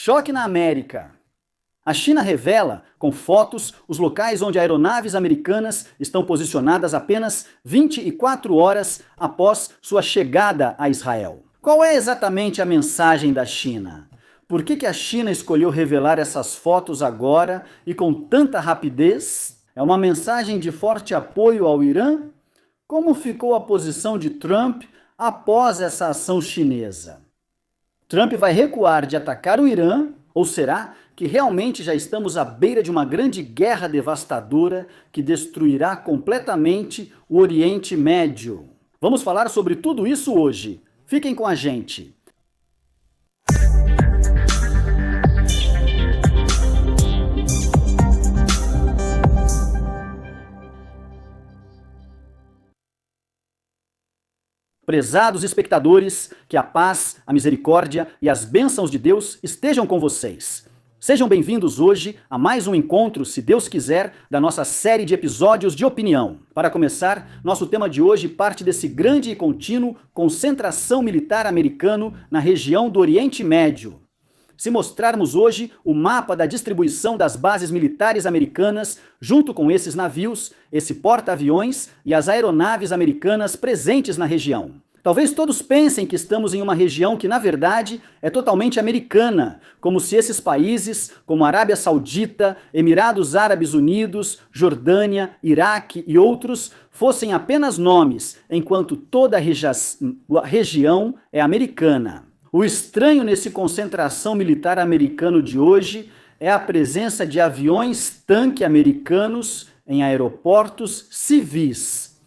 Choque na América. A China revela, com fotos, os locais onde aeronaves americanas estão posicionadas apenas 24 horas após sua chegada a Israel. Qual é exatamente a mensagem da China? Por que a China escolheu revelar essas fotos agora e com tanta rapidez? É uma mensagem de forte apoio ao Irã? Como ficou a posição de Trump após essa ação chinesa? Trump vai recuar de atacar o Irã, ou será que realmente já estamos à beira de uma grande guerra devastadora que destruirá completamente o Oriente Médio? Vamos falar sobre tudo isso hoje. Fiquem com a gente. Prezados espectadores, que a paz, a misericórdia e as bênçãos de Deus estejam com vocês. Sejam bem-vindos hoje a mais um encontro, se Deus quiser, da nossa série de episódios de opinião. Para começar, nosso tema de hoje parte desse grande e contínuo concentração militar americano na região do Oriente Médio. Se mostrarmos hoje o mapa da distribuição das bases militares americanas, junto com esses navios, esse porta-aviões e as aeronaves americanas presentes na região. Talvez todos pensem que estamos em uma região que, na verdade, é totalmente americana, como se esses países, como Arábia Saudita, Emirados Árabes Unidos, Jordânia, Iraque e outros, fossem apenas nomes, enquanto toda a região é americana. O estranho nesse concentração militar americano de hoje é a presença de aviões-tanque americanos em aeroportos civis.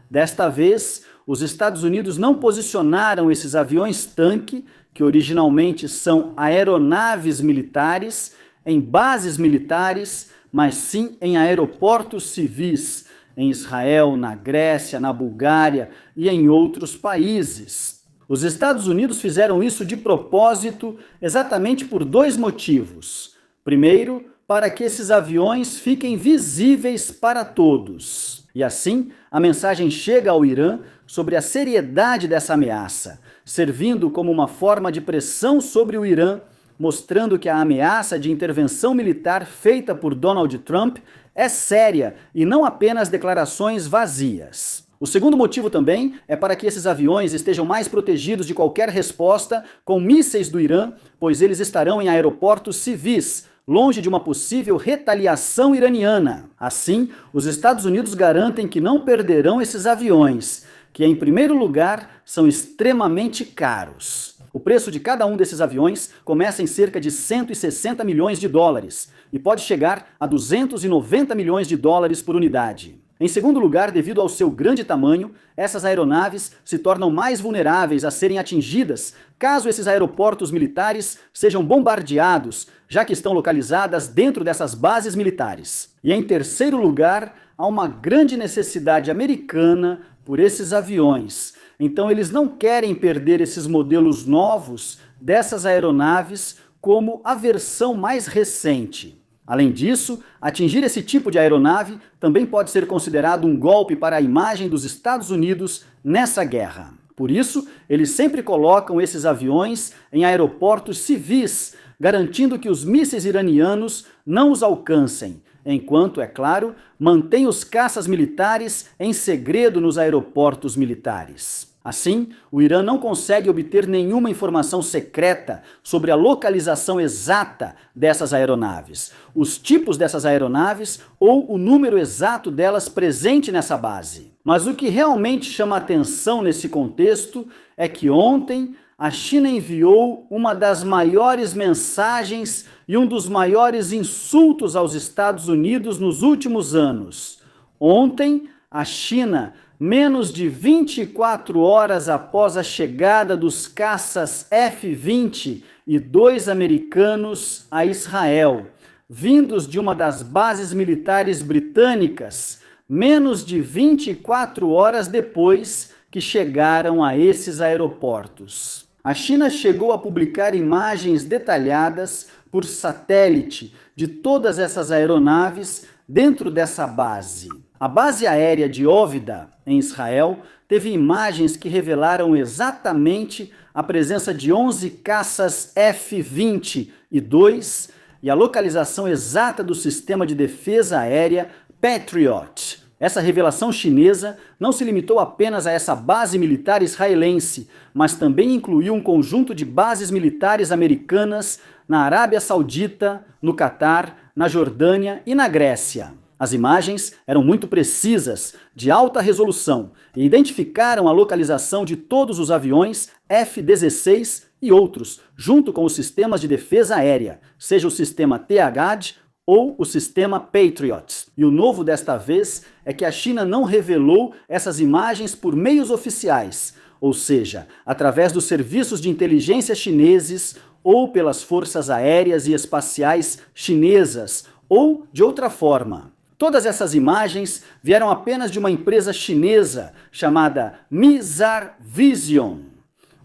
Desta vez, os Estados Unidos não posicionaram esses aviões-tanque, que originalmente são aeronaves militares, em bases militares, mas sim em aeroportos civis, em Israel, na Grécia, na Bulgária e em outros países. Os Estados Unidos fizeram isso de propósito exatamente por dois motivos. Primeiro, para que esses aviões fiquem visíveis para todos. E assim, a mensagem chega ao Irã sobre a seriedade dessa ameaça, servindo como uma forma de pressão sobre o Irã, mostrando que a ameaça de intervenção militar feita por Donald Trump é séria e não apenas declarações vazias. O segundo motivo também é para que esses aviões estejam mais protegidos de qualquer resposta com mísseis do Irã, pois eles estarão em aeroportos civis, longe de uma possível retaliação iraniana. Assim, os Estados Unidos garantem que não perderão esses aviões, que em primeiro lugar são extremamente caros. O preço de cada um desses aviões começa em cerca de 160 milhões de dólares e pode chegar a 290 milhões de dólares por unidade. Em segundo lugar, devido ao seu grande tamanho, essas aeronaves se tornam mais vulneráveis a serem atingidas caso esses aeroportos militares sejam bombardeados, já que estão localizadas dentro dessas bases militares. E em terceiro lugar, há uma grande necessidade americana por esses aviões. Então eles não querem perder esses modelos novos dessas aeronaves como a versão mais recente. Além disso, atingir esse tipo de aeronave também pode ser considerado um golpe para a imagem dos Estados Unidos nessa guerra. Por isso, eles sempre colocam esses aviões em aeroportos civis, garantindo que os mísseis iranianos não os alcancem, enquanto, é claro, mantém os caças militares em segredo nos aeroportos militares. Assim, o Irã não consegue obter nenhuma informação secreta sobre a localização exata dessas aeronaves, os tipos dessas aeronaves ou o número exato delas presente nessa base. Mas o que realmente chama atenção nesse contexto é que ontem a China enviou uma das maiores mensagens e um dos maiores insultos aos Estados Unidos nos últimos anos. Ontem, a China, menos de 24 horas após a chegada dos caças F-20 e 2 americanos a Israel, vindos de uma das bases militares britânicas, menos de 24 horas depois que chegaram a esses aeroportos. A China chegou a publicar imagens detalhadas por satélite de todas essas aeronaves dentro dessa base. A base aérea de Ovida, em Israel, teve imagens que revelaram exatamente a presença de 11 caças F-22 e a localização exata do sistema de defesa aérea Patriot. Essa revelação chinesa não se limitou apenas a essa base militar israelense, mas também incluiu um conjunto de bases militares americanas na Arábia Saudita, no Catar, na Jordânia e na Grécia. As imagens eram muito precisas, de alta resolução, e identificaram a localização de todos os aviões F-16 e outros, junto com os sistemas de defesa aérea, seja o sistema THAAD ou o sistema Patriot. E o novo desta vez é que a China não revelou essas imagens por meios oficiais, ou seja, através dos serviços de inteligência chineses ou pelas forças aéreas e espaciais chinesas, ou de outra forma. Todas essas imagens vieram apenas de uma empresa chinesa chamada Mizar Vision,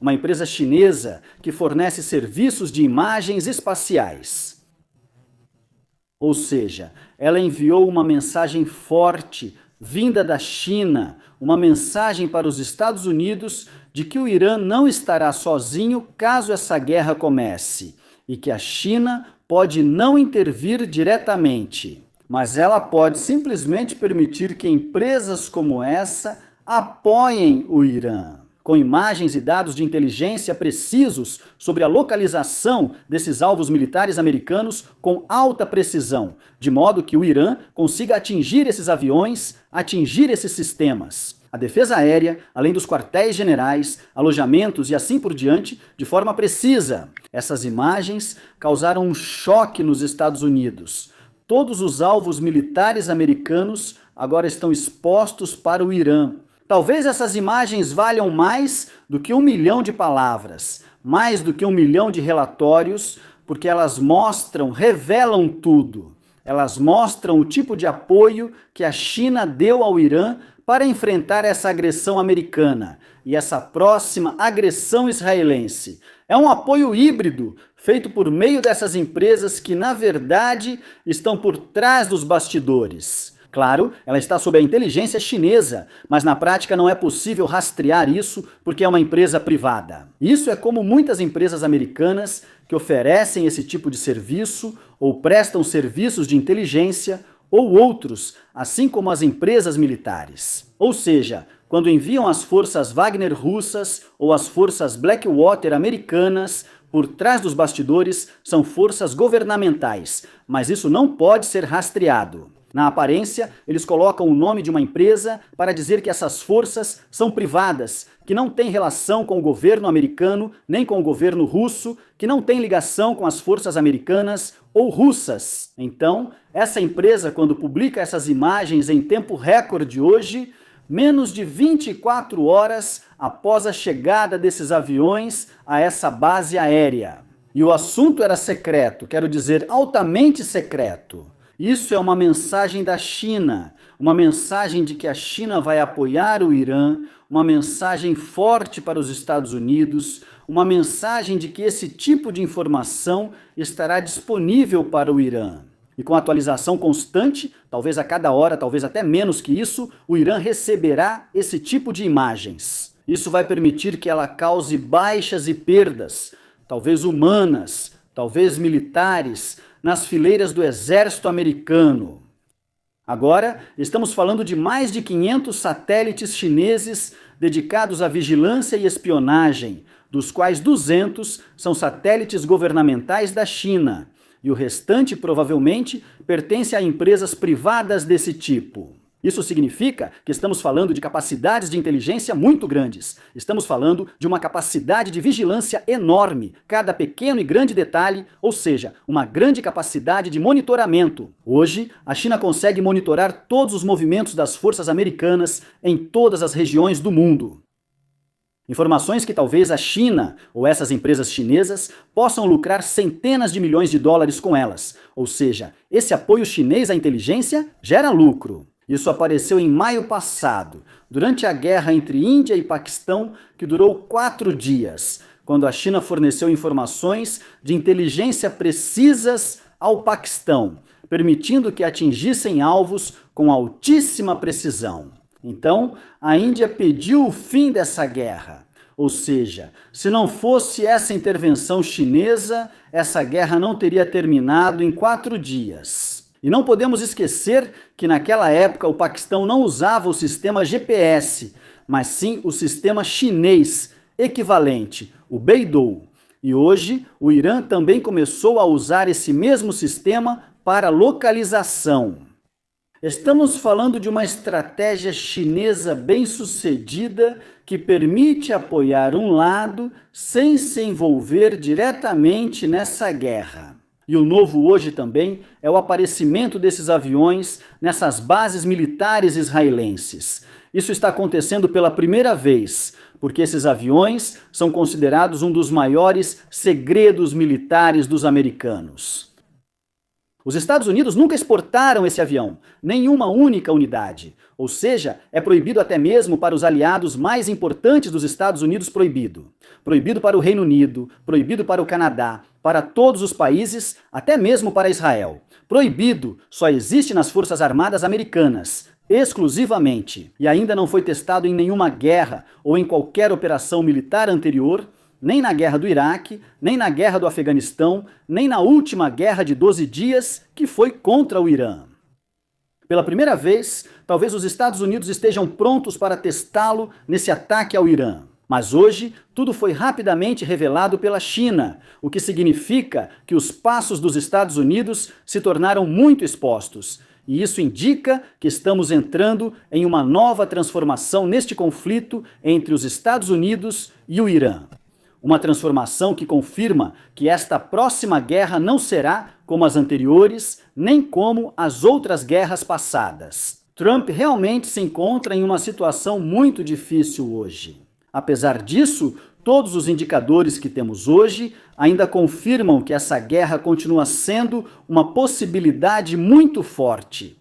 uma empresa chinesa que fornece serviços de imagens espaciais. Ou seja, ela enviou uma mensagem forte, vinda da China, uma mensagem para os Estados Unidos de que o Irã não estará sozinho caso essa guerra comece, e que a China pode não intervir diretamente, mas ela pode simplesmente permitir que empresas como essa apoiem o Irã, com imagens e dados de inteligência precisos sobre a localização desses alvos militares americanos com alta precisão, de modo que o Irã consiga atingir esses aviões, atingir esses sistemas. A defesa aérea, além dos quartéis generais, alojamentos e assim por diante, de forma precisa. Essas imagens causaram um choque nos Estados Unidos. Todos os alvos militares americanos agora estão expostos para o Irã. Talvez essas imagens valham mais do que 1 milhão de palavras, mais do que 1 milhão de relatórios, porque elas mostram, revelam tudo. Elas mostram o tipo de apoio que a China deu ao Irã para enfrentar essa agressão americana e essa próxima agressão israelense. É um apoio híbrido, feito por meio dessas empresas que, na verdade, estão por trás dos bastidores. Claro, ela está sob a inteligência chinesa, mas na prática não é possível rastrear isso porque é uma empresa privada. Isso é como muitas empresas americanas que oferecem esse tipo de serviço ou prestam serviços de inteligência ou outros, assim como as empresas militares. Ou seja, quando enviam as forças Wagner russas ou as forças Blackwater americanas, por trás dos bastidores são forças governamentais, mas isso não pode ser rastreado. Na aparência, eles colocam o nome de uma empresa para dizer que essas forças são privadas, que não têm relação com o governo americano, nem com o governo russo, que não têm ligação com as forças americanas ou russas. Então, essa empresa, quando publica essas imagens em tempo recorde hoje, menos de 24 horas após a chegada desses aviões a essa base aérea. E o assunto era secreto, quero dizer, altamente secreto. Isso é uma mensagem da China, uma mensagem de que a China vai apoiar o Irã, uma mensagem forte para os Estados Unidos, uma mensagem de que esse tipo de informação estará disponível para o Irã. E com atualização constante, talvez a cada hora, talvez até menos que isso, o Irã receberá esse tipo de imagens. Isso vai permitir que ela cause baixas e perdas, talvez humanas, talvez militares, nas fileiras do exército americano. Agora, estamos falando de mais de 500 satélites chineses dedicados à vigilância e espionagem, dos quais 200 são satélites governamentais da China, e o restante, provavelmente, pertence a empresas privadas desse tipo. Isso significa que estamos falando de capacidades de inteligência muito grandes. Estamos falando de uma capacidade de vigilância enorme, cada pequeno e grande detalhe, ou seja, uma grande capacidade de monitoramento. Hoje, a China consegue monitorar todos os movimentos das forças americanas em todas as regiões do mundo. Informações que talvez a China ou essas empresas chinesas possam lucrar centenas de milhões de dólares com elas. Ou seja, esse apoio chinês à inteligência gera lucro. Isso apareceu em maio passado, durante a guerra entre Índia e Paquistão, que durou 4 dias, quando a China forneceu informações de inteligência precisas ao Paquistão, permitindo que atingissem alvos com altíssima precisão. Então, a Índia pediu o fim dessa guerra. Ou seja, se não fosse essa intervenção chinesa, essa guerra não teria terminado em 4 dias. E não podemos esquecer que naquela época o Paquistão não usava o sistema GPS, mas sim o sistema chinês equivalente, o Beidou. E hoje o Irã também começou a usar esse mesmo sistema para localização. Estamos falando de uma estratégia chinesa bem-sucedida que permite apoiar um lado sem se envolver diretamente nessa guerra. E o novo hoje também é o aparecimento desses aviões nessas bases militares israelenses. Isso está acontecendo pela primeira vez, porque esses aviões são considerados um dos maiores segredos militares dos americanos. Os Estados Unidos nunca exportaram esse avião, nenhuma única unidade. Ou seja, é proibido até mesmo para os aliados mais importantes dos Estados Unidos proibido. Proibido para o Reino Unido, proibido para o Canadá, para todos os países, até mesmo para Israel. Proibido só existe nas Forças Armadas Americanas, exclusivamente. E ainda não foi testado em nenhuma guerra ou em qualquer operação militar anterior, nem na guerra do Iraque, nem na guerra do Afeganistão, nem na última guerra de 12 dias, que foi contra o Irã. Pela primeira vez, talvez os Estados Unidos estejam prontos para testá-lo nesse ataque ao Irã. Mas hoje, tudo foi rapidamente revelado pela China, o que significa que os passos dos Estados Unidos se tornaram muito expostos. E isso indica que estamos entrando em uma nova transformação neste conflito entre os Estados Unidos e o Irã. Uma transformação que confirma que esta próxima guerra não será como as anteriores, nem como as outras guerras passadas. Trump realmente se encontra em uma situação muito difícil hoje. Apesar disso, todos os indicadores que temos hoje ainda confirmam que essa guerra continua sendo uma possibilidade muito forte.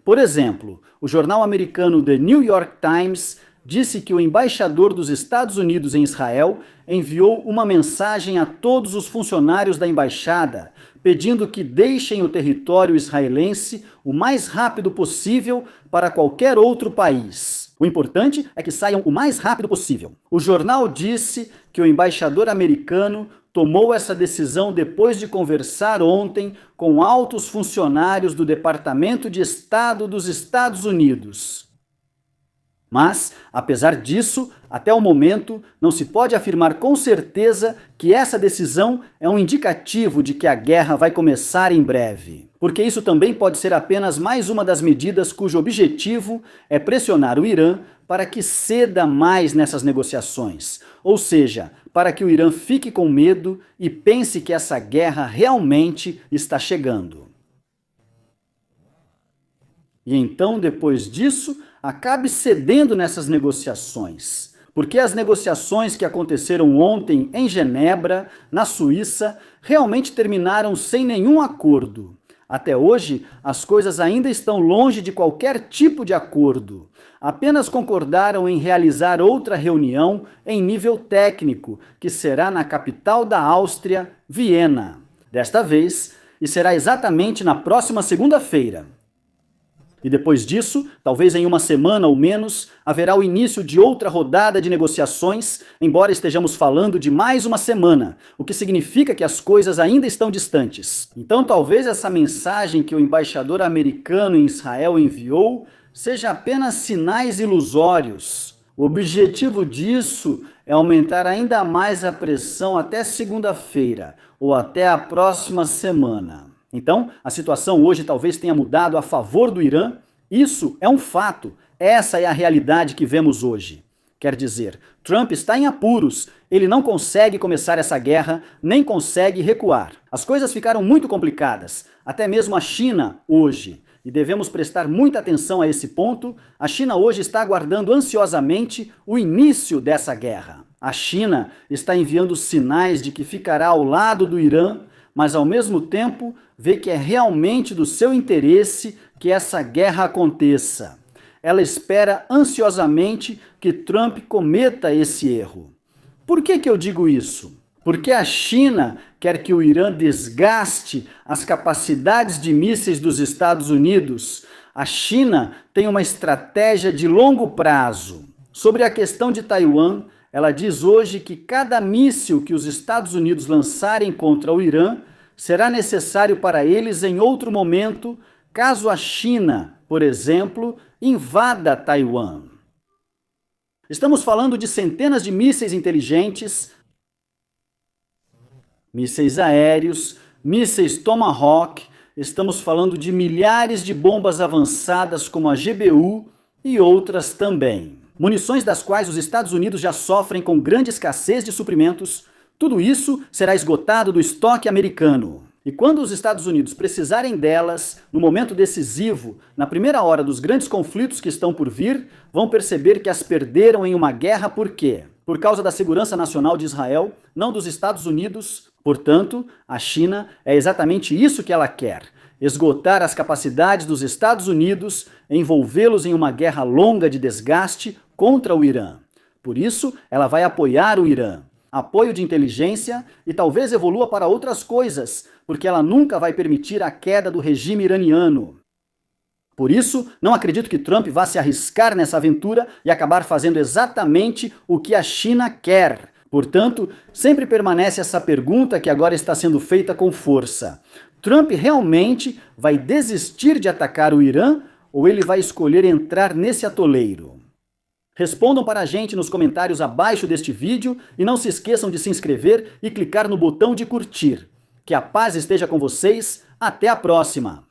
Por exemplo, o jornal americano The New York Times disse que o embaixador dos Estados Unidos em Israel enviou uma mensagem a todos os funcionários da embaixada, pedindo que deixem o território israelense o mais rápido possível para qualquer outro país. O importante é que saiam o mais rápido possível. O jornal disse que o embaixador americano tomou essa decisão depois de conversar ontem com altos funcionários do Departamento de Estado dos Estados Unidos. Mas, apesar disso, até o momento, não se pode afirmar com certeza que essa decisão é um indicativo de que a guerra vai começar em breve. Porque isso também pode ser apenas mais uma das medidas cujo objetivo é pressionar o Irã para que ceda mais nessas negociações. Ou seja, para que o Irã fique com medo e pense que essa guerra realmente está chegando. E então, depois disso, acabe cedendo nessas negociações. Porque as negociações que aconteceram ontem em Genebra, na Suíça, realmente terminaram sem nenhum acordo. Até hoje, as coisas ainda estão longe de qualquer tipo de acordo. Apenas concordaram em realizar outra reunião em nível técnico, que será na capital da Áustria, Viena. Desta vez, e será exatamente na próxima segunda-feira. E depois disso, talvez em uma semana ou menos, haverá o início de outra rodada de negociações, embora estejamos falando de mais uma semana, o que significa que as coisas ainda estão distantes. Então talvez essa mensagem que o embaixador americano em Israel enviou seja apenas sinais ilusórios. O objetivo disso é aumentar ainda mais a pressão até segunda-feira, ou até a próxima semana. Então, a situação hoje talvez tenha mudado a favor do Irã. Isso é um fato. Essa é a realidade que vemos hoje. Quer dizer, Trump está em apuros. Ele não consegue começar essa guerra, nem consegue recuar. As coisas ficaram muito complicadas. Até mesmo a China hoje. E devemos prestar muita atenção a esse ponto. A China hoje está aguardando ansiosamente o início dessa guerra. A China está enviando sinais de que ficará ao lado do Irã, mas ao mesmo tempo vê que é realmente do seu interesse que essa guerra aconteça. Ela espera ansiosamente que Trump cometa esse erro. Por que eu digo isso? Porque a China quer que o Irã desgaste as capacidades de mísseis dos Estados Unidos. A China tem uma estratégia de longo prazo. Sobre a questão de Taiwan, ela diz hoje que cada míssil que os Estados Unidos lançarem contra o Irã será necessário para eles em outro momento, caso a China, por exemplo, invada Taiwan. Estamos falando de centenas de mísseis inteligentes, mísseis aéreos, mísseis Tomahawk, estamos falando de milhares de bombas avançadas como a GBU e outras também. Munições das quais os Estados Unidos já sofrem com grande escassez de suprimentos, tudo isso será esgotado do estoque americano. E quando os Estados Unidos precisarem delas, no momento decisivo, na primeira hora dos grandes conflitos que estão por vir, vão perceber que as perderam em uma guerra por quê? Por causa da segurança nacional de Israel, não dos Estados Unidos. Portanto, a China é exatamente isso que ela quer: esgotar as capacidades dos Estados Unidos, envolvê-los em uma guerra longa de desgaste contra o Irã. Por isso, ela vai apoiar o Irã. Apoio de inteligência e talvez evolua para outras coisas, porque ela nunca vai permitir a queda do regime iraniano. Por isso, não acredito que Trump vá se arriscar nessa aventura e acabar fazendo exatamente o que a China quer. Portanto, sempre permanece essa pergunta que agora está sendo feita com força: Trump realmente vai desistir de atacar o Irã ou ele vai escolher entrar nesse atoleiro? Respondam para a gente nos comentários abaixo deste vídeo e não se esqueçam de se inscrever e clicar no botão de curtir. Que a paz esteja com vocês. Até a próxima!